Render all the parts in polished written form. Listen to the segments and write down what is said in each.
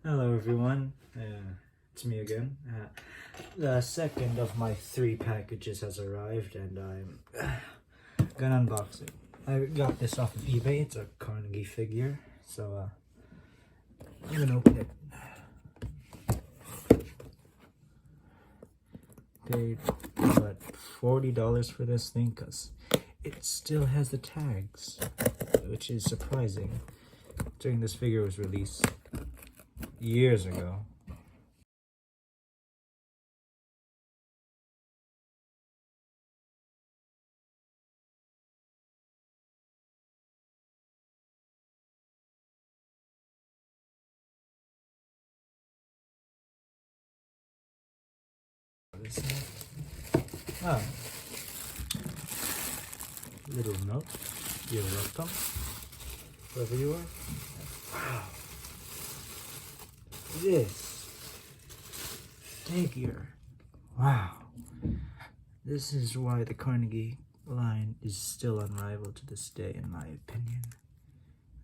Hello everyone, it's me again. The second of my 3 packages has arrived and I'm gonna unbox it. I got this off of eBay. It's a Carnegie figure, so I'm gonna open it. Paid what, $40 for this thing because it still has the tags, which is surprising during this figure was released years ago. Oh, little note. You're welcome, whoever you are. Wow, this figure. Wow, this is why the Carnegie line is still unrivaled to this day, in my opinion.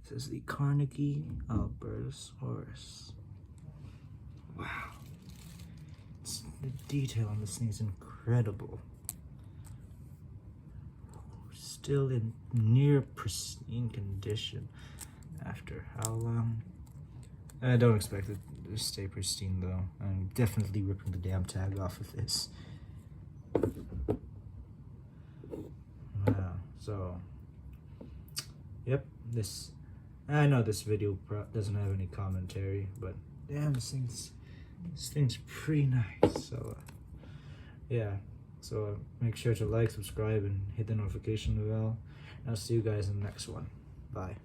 This is the Carnegie Albertosaurus. Wow, the detail on this thing is incredible. Still in near pristine condition after how long? I don't expect it to stay pristine though. I'm definitely ripping the damn tag off of this. Wow, so yep, I know this video doesn't have any commentary, but damn, this thing's pretty nice. So yeah, so make sure to like, subscribe, and hit the notification bell. I'll see you guys in the next one. Bye.